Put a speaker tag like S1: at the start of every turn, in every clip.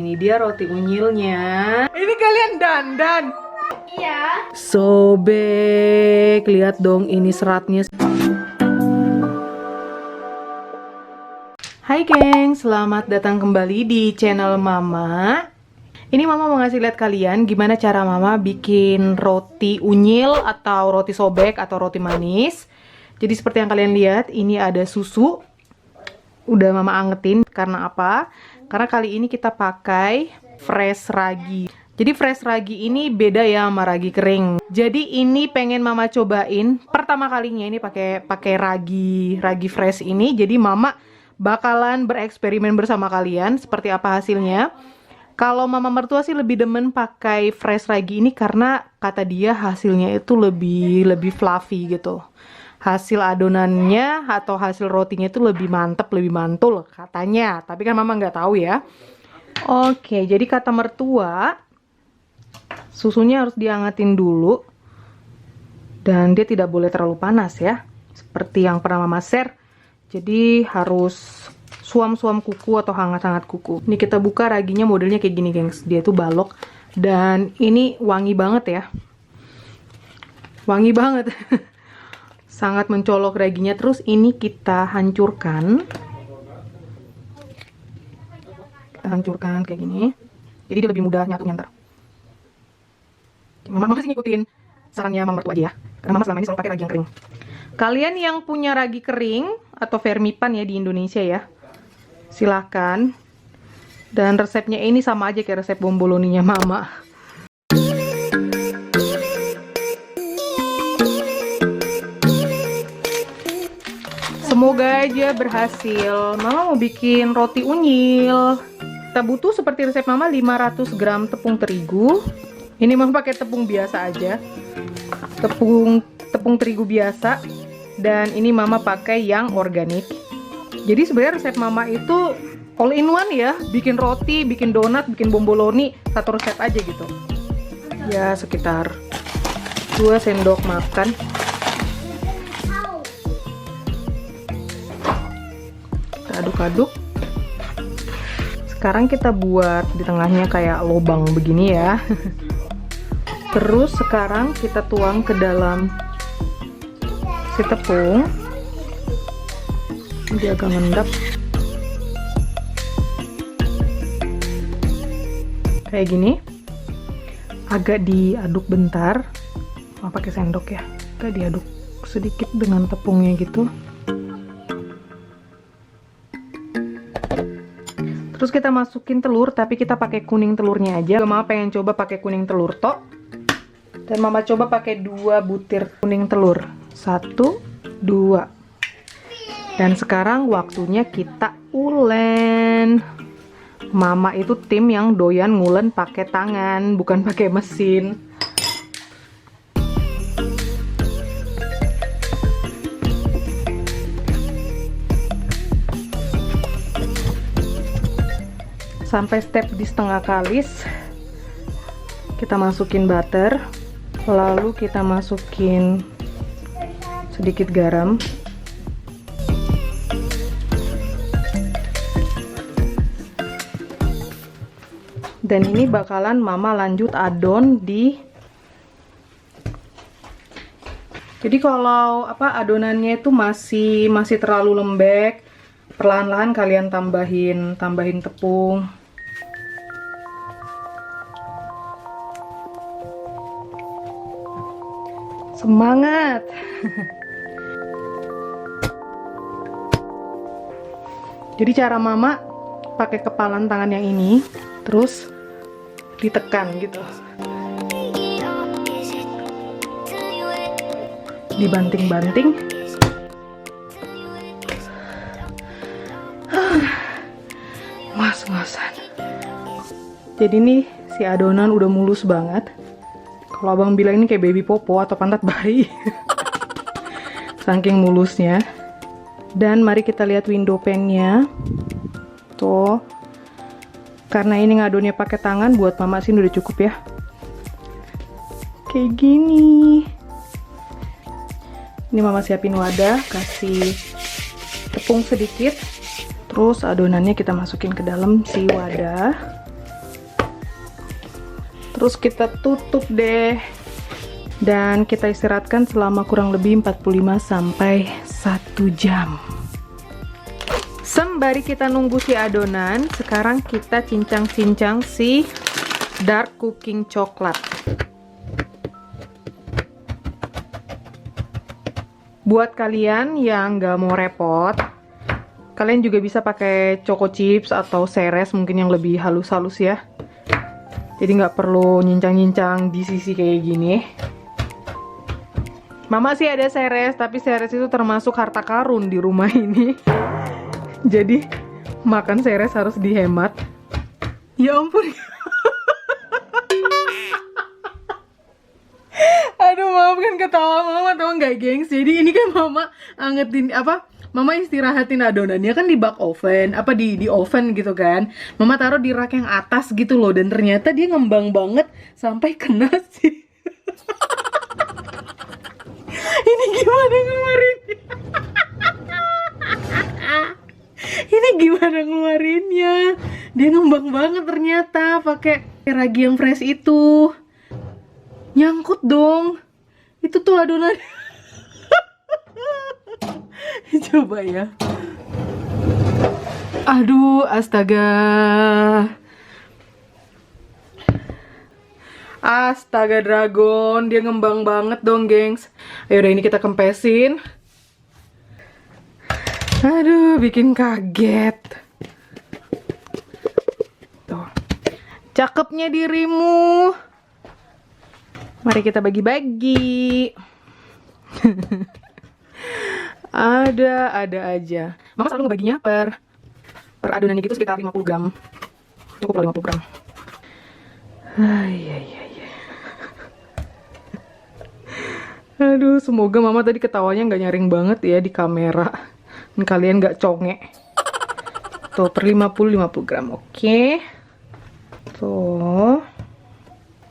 S1: Ini dia roti unyilnya. Ini kalian dandan?
S2: Iya.
S1: Sobek, lihat dong ini seratnya. Hai geng, selamat datang kembali di channel Mama. Ini Mama mau ngasih lihat kalian gimana cara Mama bikin roti unyil atau roti sobek atau roti manis. Jadi seperti yang kalian lihat, ini ada susu. Udah Mama angetin, karena apa? Karena kali ini kita pakai fresh ragi. Jadi fresh ragi ini beda ya sama ragi kering. Jadi ini pengen Mama cobain pertama kalinya ini pakai ragi fresh ini. Jadi Mama bakalan bereksperimen bersama kalian seperti apa hasilnya. Kalau Mama mertua sih lebih demen pakai fresh ragi ini karena kata dia hasilnya itu lebih fluffy gitu. Hasil adonannya atau hasil rotinya itu lebih mantep, lebih mantul katanya. Tapi kan Mama nggak tahu ya. Oke, jadi kata mertua susunya harus dihangatin dulu dan dia tidak boleh terlalu panas ya. Seperti yang pernah Mama share. Jadi harus suam-suam kuku atau hangat-hangat kuku. Ini kita buka raginya modelnya kayak gini, gengs. Dia tuh balok dan ini wangi banget ya. Wangi banget. Sangat mencolok raginya. Terus ini kita hancurkan. Kita hancurkan kayak gini. Jadi dia lebih mudah nyatunya ntar. Mama masih ngikutin sarannya Mama mertua aja ya. Karena Mama selama ini selalu pakai ragi yang kering. Kalian yang punya ragi kering atau vermipan ya di Indonesia ya, silahkan. Dan resepnya ini sama aja kayak resep bomboloninya Mama. Semoga aja berhasil. Mama mau bikin roti unyil. Kita butuh seperti resep Mama 500 gram tepung terigu. Ini Mama pakai tepung biasa aja. Tepung terigu biasa. Dan ini Mama pakai yang organik. Jadi sebenarnya resep Mama itu all in one ya. Bikin roti, bikin donat, bikin bomboloni, satu resep aja gitu. Ya sekitar 2 sendok makan. Aduk-aduk. Sekarang kita buat di tengahnya kayak lubang begini ya. Terus sekarang kita tuang ke dalam si tepung. Dia agak ngendap. Kayak gini. Agak diaduk bentar. Mau pakai sendok ya. Agak diaduk sedikit dengan tepungnya gitu. Terus kita masukin telur, tapi kita pakai kuning telurnya aja. Mama pengen coba pakai kuning telur tok. Dan Mama coba pakai 2 butir kuning telur. 1, 2. Dan sekarang waktunya kita ulen. Mama itu tim yang doyan ngulen pakai tangan, bukan pakai mesin. Sampai step di setengah kalis kita masukin butter, lalu kita masukin sedikit garam, dan ini bakalan Mama lanjut adon di. Jadi kalau adonannya itu masih terlalu lembek, perlahan-lahan kalian tambahin tepung. Semangat. Jadi cara Mama pakai kepalan tangan yang ini, terus ditekan gitu. Dibanting-banting. Mas-masan. Jadi nih si adonan udah mulus banget. Kalau abang bilang ini kayak baby popo atau pantat bayi. Saking mulusnya. Dan mari kita lihat window pan-nya. Tuh. Karena ini ngadonnya pakai tangan, buat Mama sih udah cukup ya. Kayak gini. Ini Mama siapin wadah, kasih tepung sedikit. Terus adonannya kita masukin ke dalam si wadah. Terus kita tutup deh. Dan kita istirahatkan selama kurang lebih 45 sampai 1 jam. Sembari kita nunggu si adonan, sekarang kita cincang-cincang si dark cooking coklat. Buat kalian yang nggak mau repot, kalian juga bisa pakai choco chips atau seres mungkin yang lebih halus-halus ya. Jadi nggak perlu nyincang-nyincang di sisi kayak gini. Mama sih ada seres, tapi seres itu termasuk harta karun di rumah ini. Jadi makan seres harus dihemat. Ya ampun. Aduh, maafkan ketawa mama, tau nggak gengs? Jadi ini kan mama angetin Mama istirahatin adonannya kan di bak oven, di oven gitu kan. Mama taruh di rak yang atas gitu loh, dan ternyata dia ngembang banget sampai kena sih. Ini gimana ngeluarinnya? Ini gimana ngeluarinnya? Dia ngembang banget ternyata pakai ragi yang fresh itu. Nyangkut dong. Itu tuh adonan. Coba ya. Aduh, astaga. Astaga dragon, dia ngembang banget dong, gengs. Ayo udah, ini kita kempesin. Aduh, bikin kaget. Tuh. Cakepnya dirimu. Mari kita bagi-bagi. Ada aja. Mama selalu ngebaginya per adonannya gitu sekitar 50 gram. Cukup lah 50 gram. Iya. Aduh, semoga mama tadi ketawanya nggak nyaring banget ya di kamera. Dan kalian nggak congek. Tuh, per 50 gram, oke. Tuh.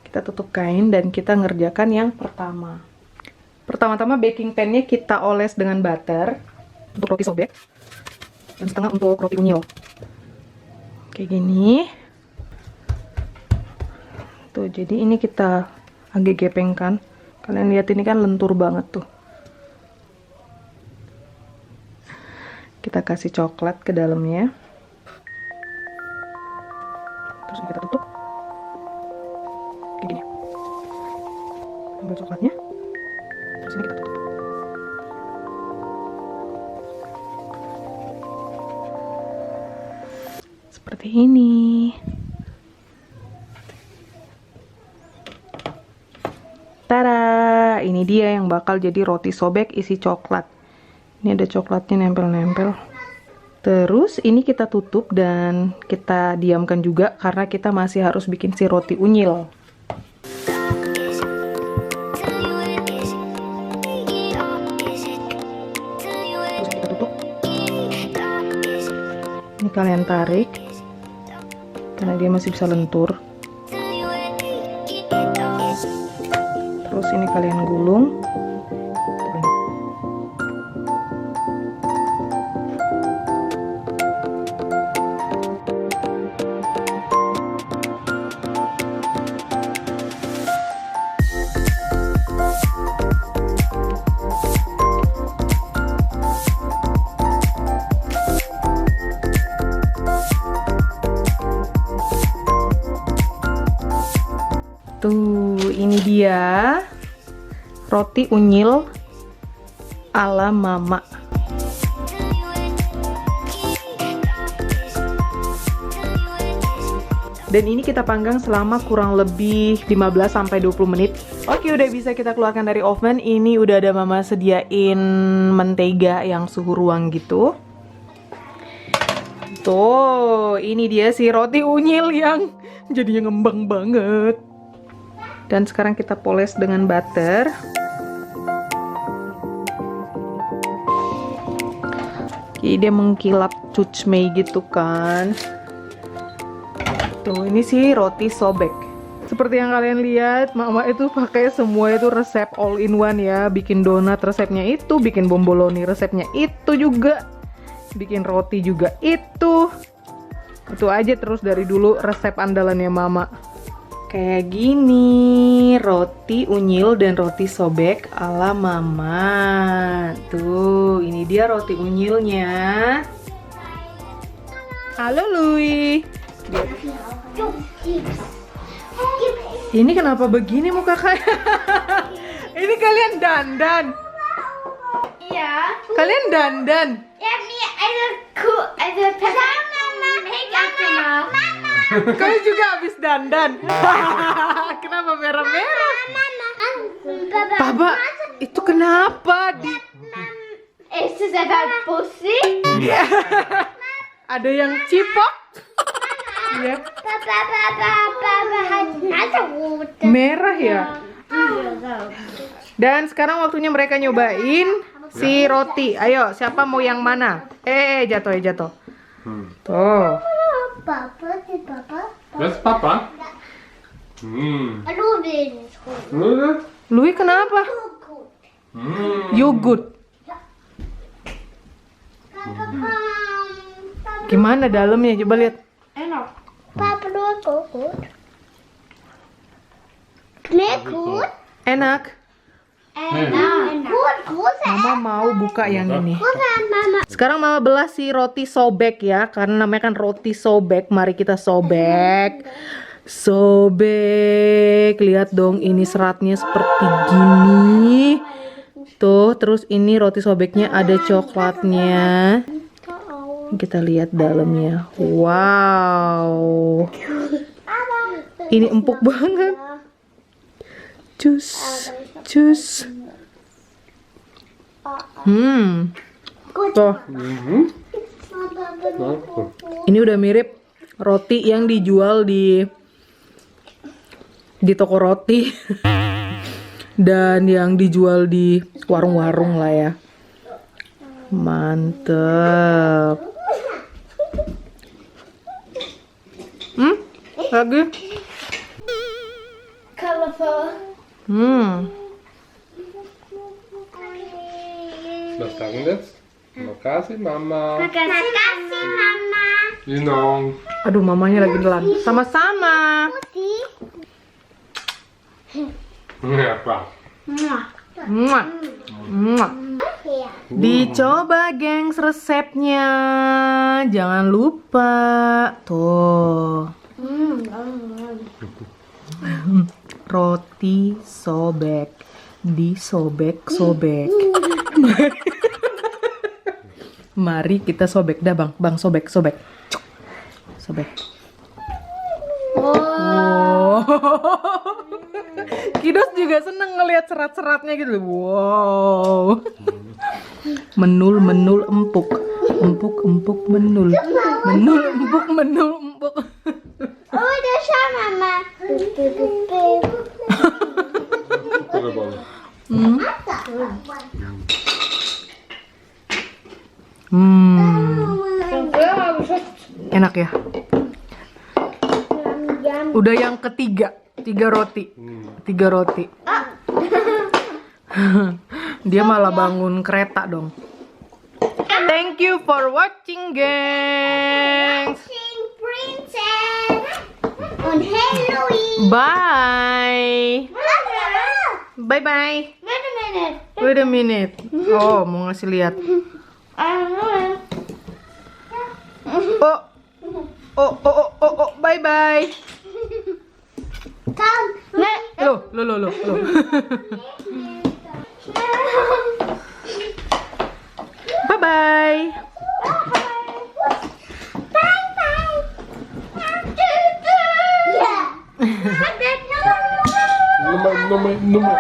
S1: Kita tutup kain dan kita ngerjakan yang pertama. Pertama-tama baking pan-nya kita oles dengan butter untuk roti sobek. Dan setengah untuk roti unyil. Kayak gini. Tuh, jadi ini kita agak gepengkan. Kalian lihat ini kan lentur banget tuh. Kita kasih coklat ke dalamnya. Terus kita tutup. Kayak gini. Ambil coklatnya. Terus ini kita tutup. Seperti ini. Tada, ini dia yang bakal jadi roti sobek isi coklat. Ini ada coklatnya nempel-nempel. Terus ini kita tutup dan kita diamkan juga karena kita masih harus bikin si roti unyil. Terus kita tutup. Ini kalian tarik karena dia masih bisa lentur. Terus ini kalian gulung. Tuh, ini dia roti unyil ala mama. Dan ini kita panggang selama kurang lebih 15-20 menit. Oke, udah bisa kita keluarkan dari oven. Ini udah ada mama sediain mentega yang suhu ruang gitu. Tuh, ini dia si roti unyil yang jadinya ngembang banget. Dan sekarang kita poles dengan butter. Oke, dia mengkilap cucmei gitu kan. Tuh, ini sih roti sobek. Seperti yang kalian lihat, mama itu pakai semua itu resep all in one ya. Bikin donat resepnya itu, bikin bomboloni resepnya itu juga, bikin roti juga itu. Itu aja terus dari dulu resep andalannya mama. Kayak gini, roti unyil dan roti sobek ala mama. Tuh, ini dia roti unyilnya. Halo Lui. Ini kenapa begini muka kalian? Ini kalian dandan.
S2: Iya.
S1: Kalian dandan.
S2: Ya, Mia, ada Mama.
S1: Kau juga habis dandan. Kenapa merah-merah? Papa, itu kenapa di
S2: Is this about pussy?
S1: ada yang cipok? Ya, merah ya. Dan sekarang waktunya mereka nyobain si roti. Ayo, siapa mau yang mana? Jatuh. Tuh.
S3: Das ist Papa. Nudeln?
S1: Lui kenapa? Yogurt. Gimana dalamnya? Coba lihat.
S2: Enak. Papa dua kokot. Lekut.
S1: Enak.
S2: Enak. Gut.
S1: Mama mau buka yang ini.
S2: Mama.
S1: Sekarang mama belah si roti sobek ya, karena namanya kan roti sobek. Mari kita sobek. Sobek. Lihat dong, ini seratnya seperti gini. Tuh, terus ini roti sobeknya ada coklatnya. Kita lihat dalamnya. Wow. Ini empuk banget. Cus. Tuh. Ini udah mirip roti yang dijual di toko roti dan yang dijual di warung-warung lah ya. Mantep. Lagi.
S2: Colorful.
S3: Was sagen jetzt? Makasih Mama.
S2: Makasih, Mama.
S3: Genau.
S1: Aduh, mamanya lagi nelan. Sama-sama.
S3: Ja, klar.
S1: Muah. Muah. Dicoba gengs resepnya. Jangan lupa. Tuh. Roti sobek. Disobek-sobek. Mari kita sobek dah bang. Bang sobek. Sobek. Wow. Kidos juga seneng ngelihat serat-seratnya gitu. Wow. Menul empuk. Empuk menul. Menul empuk.
S2: Oh, udah sama, Mama.
S1: Enak ya. Udah yang ketiga, 3 roti. Dia malah bangun kereta dong. Thank you for watching, gengs.
S2: Princess und Halloween.
S1: Bye. Bye. Wait a minute. Oh, mau ngasih lihat. Oh, bye. Loh. Bye.
S2: Yeah.
S3: Nummer.